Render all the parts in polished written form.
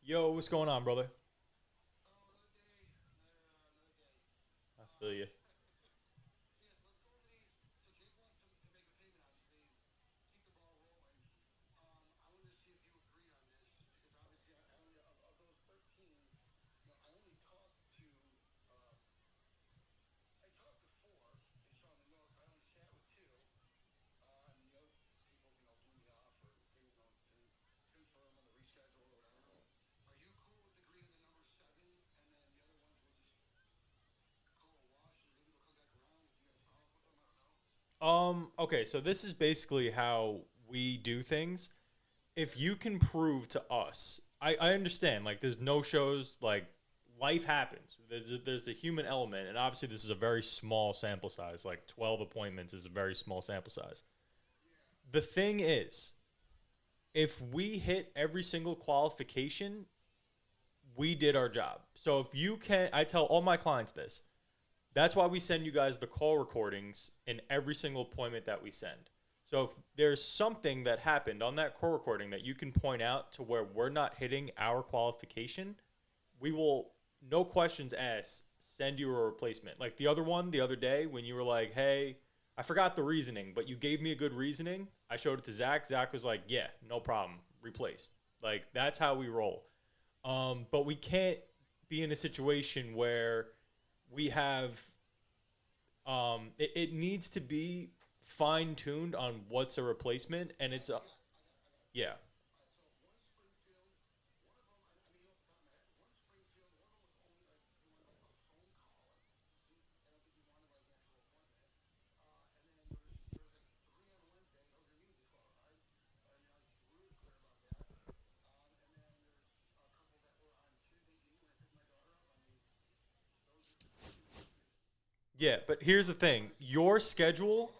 Yo, what's going on, brother? I feel you. Okay, so this is basically how we do things. If you can prove to us, I understand, like, there's no shows, like, life happens. There's the human element, and obviously, this is a very small sample size. Like, 12 appointments is a very small sample size. The thing is, if we hit every single qualification, we did our job. So if you can, I tell all my clients this. That's why we send you guys the call recordings in every single appointment that we send. So if there's something that happened on that call recording that you can point out to where we're not hitting our qualification, we will, no questions asked, send you a replacement. Like the other one the other day when you were like, hey, I forgot the reasoning, but you gave me a good reasoning. I showed it to Zach. Zach was like, yeah, no problem, replaced. Like that's how we roll. But we can't be in a situation where we have it needs to be fine tuned on what's a replacement, and it's a yeah. Yeah, but here's the thing: your schedule.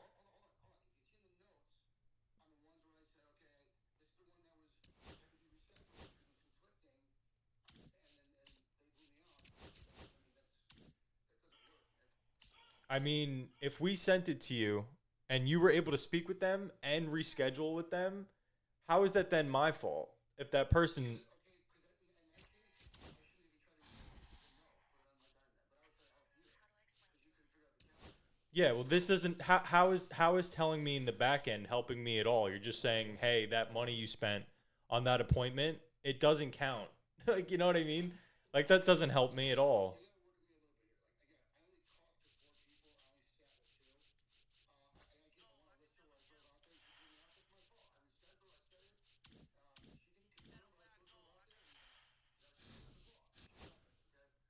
I mean, if we sent it to you and you were able to speak with them and reschedule with them, how is that then my fault? If that person, yeah, well, this doesn't. How is telling me in the back end helping me at all? You're just saying, hey, that money you spent on that appointment, it doesn't count. Like, you know what I mean? Like that doesn't help me at all.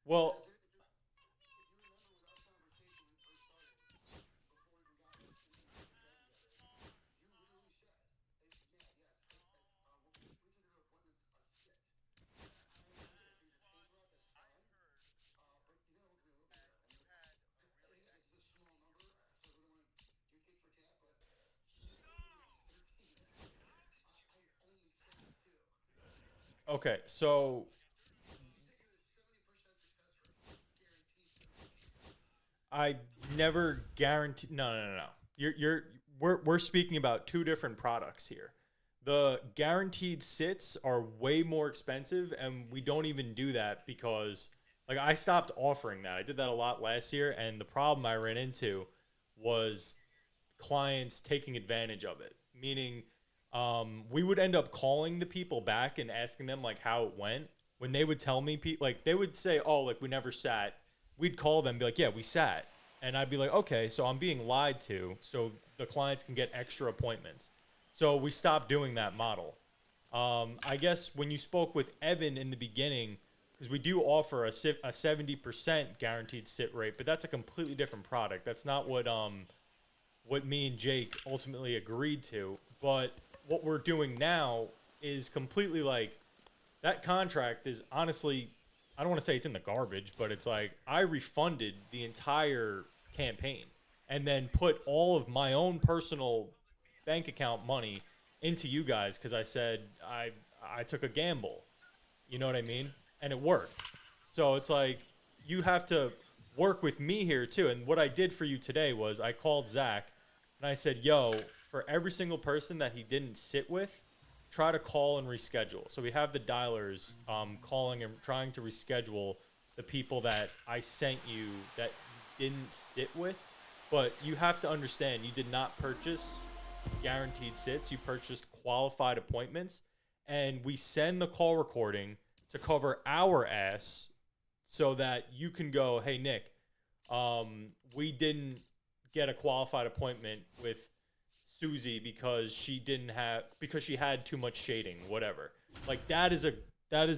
Well, okay, so I never guarantee. No, no, no, no. You're we're speaking about two different products here. The guaranteed sits are way more expensive, and we don't even do that because, like, I stopped offering that. I did that a lot last year, and the problem I ran into was clients taking advantage of it. Meaning, we would end up calling the people back and asking them like how it went. When they would tell me, like they would say, "Oh, like we never sat." We'd call them, and be like, "Yeah, we sat," and I'd be like, "Okay, so I'm being lied to." So the clients can get extra appointments. So we stopped doing that model. I guess when you spoke with Evan in the beginning, because we do offer a 70% guaranteed sit rate, but that's a completely different product. That's not what me and Jake ultimately agreed to. But what we're doing now is completely like that contract is honestly, I don't want to say it's in the garbage, but it's like I refunded the entire campaign and then put all of my own personal bank account money into you guys because I said I took a gamble. You know what I mean? And it worked. So it's like you have to work with me here too. And what I did for you today was I called Zach and I said, "Yo, for every single person that he didn't sit with, try to call and reschedule. So we have the dialers calling and trying to reschedule the people that I sent you that you didn't sit with. But you have to understand, you did not purchase guaranteed sits. You purchased qualified appointments, and we send the call recording to cover our ass so that you can go, hey Nick, we didn't get a qualified appointment with Susie because she had too much shading, whatever. Like that is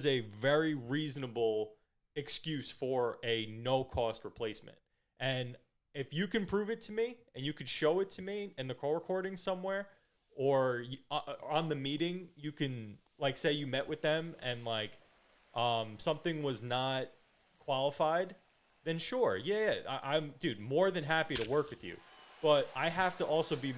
a very reasonable excuse for a no cost replacement. And if you can prove it to me and you could show it to me in the call recording somewhere or on the meeting, you can like say you met with them and like something was not qualified, then sure, yeah, I'm dude more than happy to work with you. But I have to also be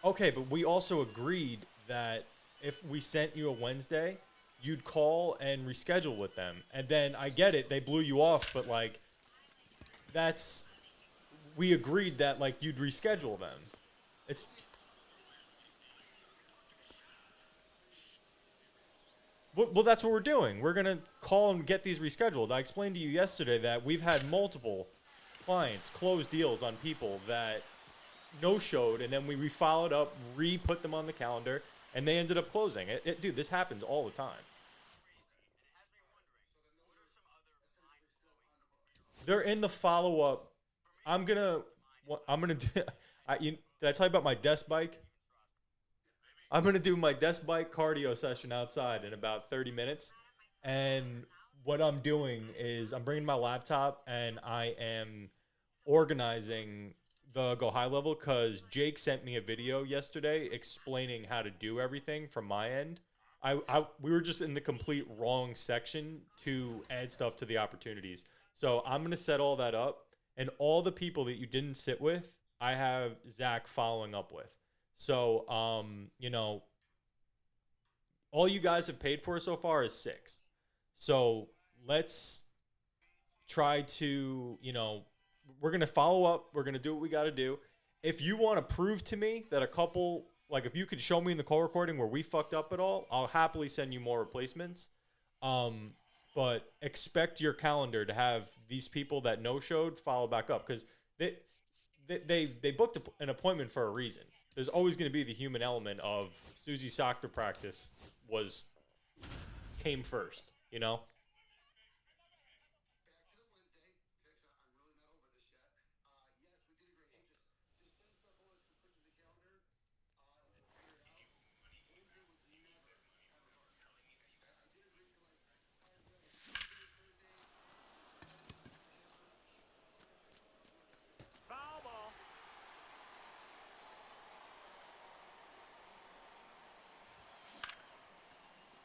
okay. But we also agreed that if we sent you a Wednesday, you'd call and reschedule with them. And then I get it, they blew you off, but like that's we agreed that like you'd reschedule them. It's well, that's what we're doing. We're gonna call and get these rescheduled. I explained to you yesterday that we've had multiple clients close deals on people that no showed, and then we followed up, re-put them on the calendar, and they ended up closing. Dude, this happens all the time. They're in the follow up. I'm gonna, I'm gonna do. Did I tell you about my desk bike? I'm gonna do my desk bike cardio session outside in about 30 minutes, and what I'm doing is I'm bringing my laptop and I am organizing the go high level because Jake sent me a video yesterday explaining how to do everything from my end. We were just in the complete wrong section to add stuff to the opportunities. So I'm gonna set all that up, and all the people that you didn't sit with, I have Zach following up with. So all you guys have paid for so far is six. So let's try to, we're going to follow up. We're going to do what we got to do. If you want to prove to me that a couple, like if you could show me in the call recording where we fucked up at all, I'll happily send you more replacements. Um, but expect your calendar to have these people that no showed follow back up because they booked an appointment for a reason. There's always going to be the human element of Susie's soccer practice was came first, you know?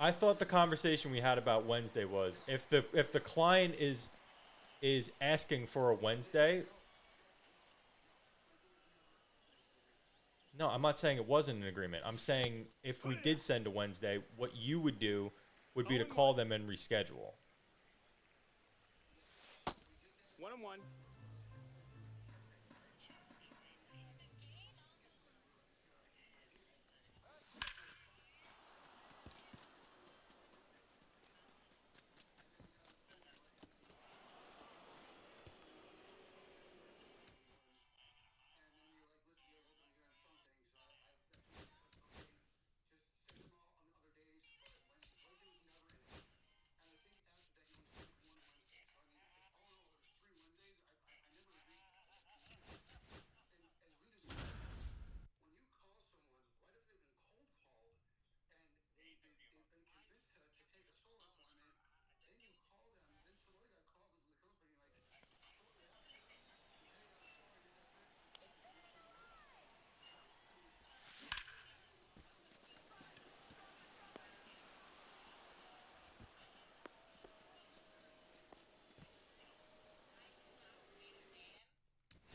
I thought the conversation we had about Wednesday was if the client is asking for a Wednesday. No, I'm not saying it wasn't an agreement. I'm saying if we did send a Wednesday, what you would do would be to call them and reschedule. One on one.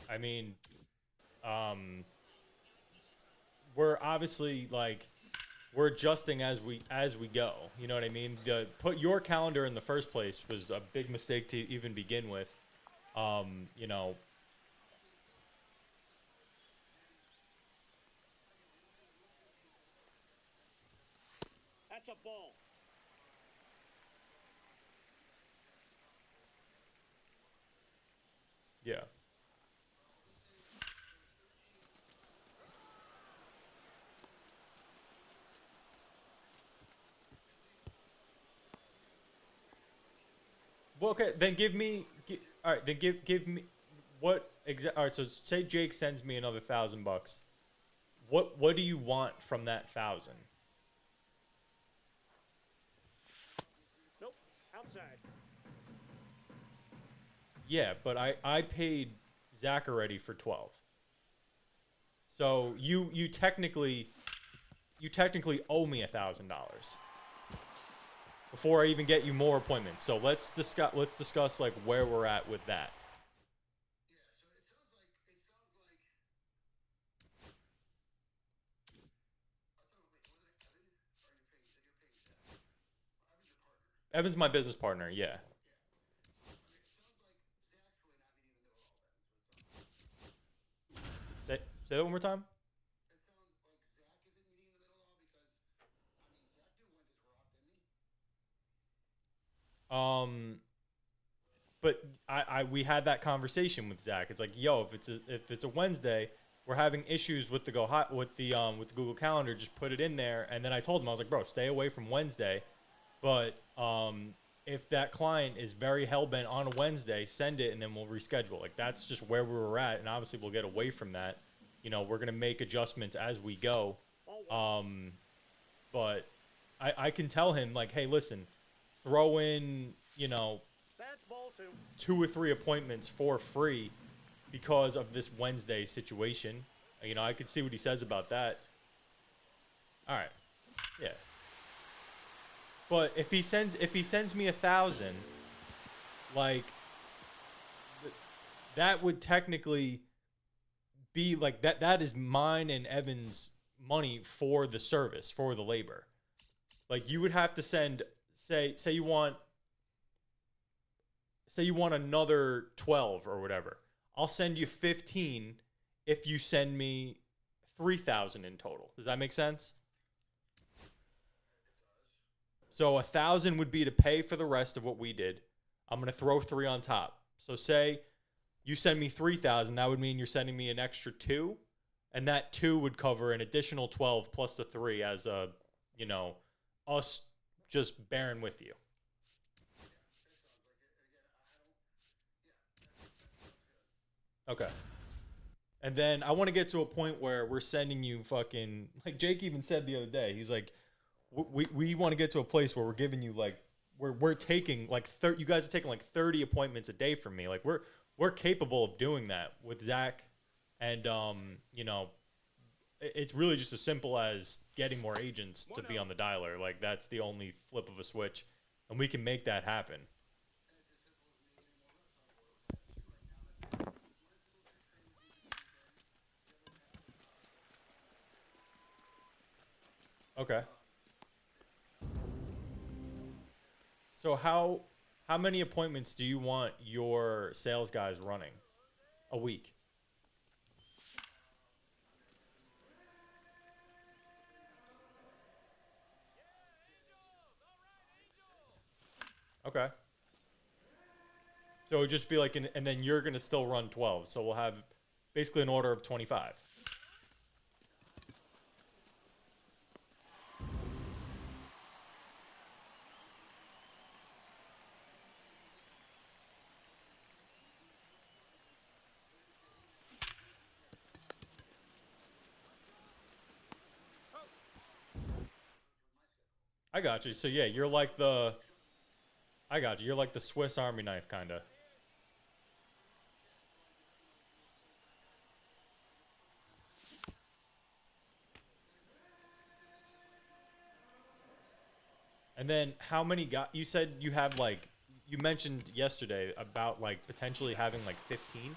I mean, um, we're obviously like we're adjusting as we go. You know what I mean? The put your calendar in the first place was a big mistake to even begin with. You know, That's a ball. yeah. Well, okay, then all right, then give me what exact. All right, so say Jake sends me another $1,000. What do you want from that 1,000? Nope. Outside. Yeah, but I paid Zach already for 12. So you technically owe me $1,000 before I even get you more appointments. So let's discuss like where we're at with that. Evan's my business partner. Yeah. Say that one more time. Um, but we had that conversation with Zach. It's like, yo, if it's a Wednesday, we're having issues with the with the Google Calendar. Just put it in there. And then I told him, I was like, bro, stay away from Wednesday. But if that client is very hell bent on a Wednesday, send it and then we'll reschedule. Like that's just where we were at, and obviously we'll get away from that. You know, we're gonna make adjustments as we go. Um, but I can tell him like, hey, listen, throw in That's ball two. 2 or 3 appointments for free because of this Wednesday situation. I could see what he says about that. All right, yeah. But if he sends me 1,000, like that would technically be like that is mine and Evan's money for the service, for the labor. Like you would have to send say you want another 12 or whatever. I'll send you 15 if you send me 3,000 in total. Does that make sense? So 1,000 would be to pay for the rest of what we did. I'm gonna throw 3 on top. So say you send me 3,000, that would mean you're sending me an extra 2, and that 2 would cover an additional 12 plus the 3 as us just bearing with you. Okay. And then I want to get to a point where we're sending you fucking like Jake even said the other day. He's like, we want to get to a place where we're giving you like we're taking like 30, you guys are taking like 30 appointments a day from me. Like we're capable of doing that with Zach, and it's really just as simple as getting more agents to be on the dialer. Like that's the only flip of a switch, and we can make that happen. Okay. So how many appointments do you want your sales guys running a week? Okay. So it would just be like and then you're gonna still run 12. So we'll have basically an order of 25. I got you. So yeah, I got you. You're like the Swiss Army knife kind of. And then how many got you said you have like you mentioned yesterday about like potentially having like 15?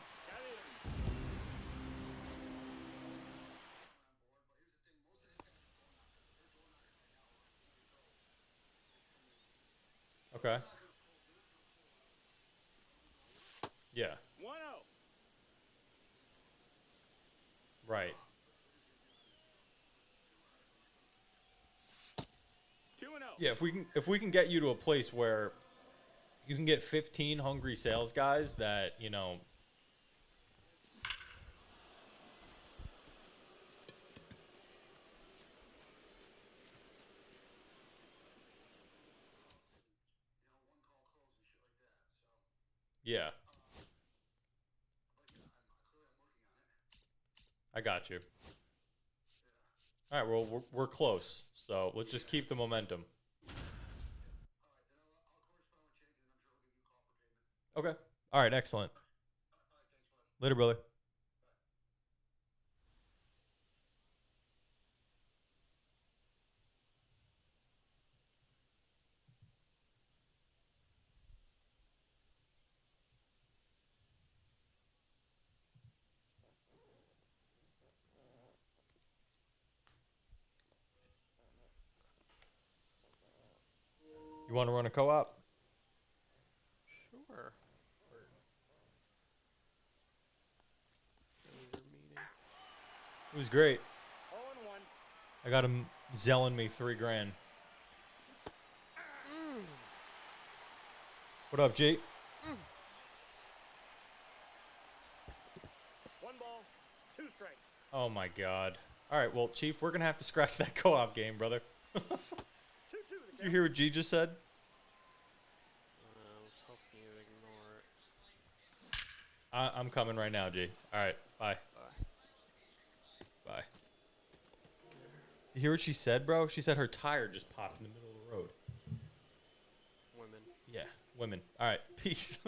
Okay. Yeah. 1-0. Right. 2-0. Yeah, if we can get you to a place where you can get 15 hungry sales guys that, yeah, I got you. All right, well, we're close. So let's just keep the momentum. Okay. All right, excellent. Later, brother. You want to run a co-op? Sure. Your meeting. It was great. 0-1. I got him zelling me $3,000. What up, G? 1 ball, 2 strikes. Oh my God. All right, well, Chief, we're gonna have to scratch that co-op game, brother. 2-2 the Did you hear what G just said? I was hoping you'd ignore it. I'm coming right now, G. All right, bye. Bye. You hear what she said, bro? She said her tire just popped in the middle of the road. Women. Yeah, women. All right, peace.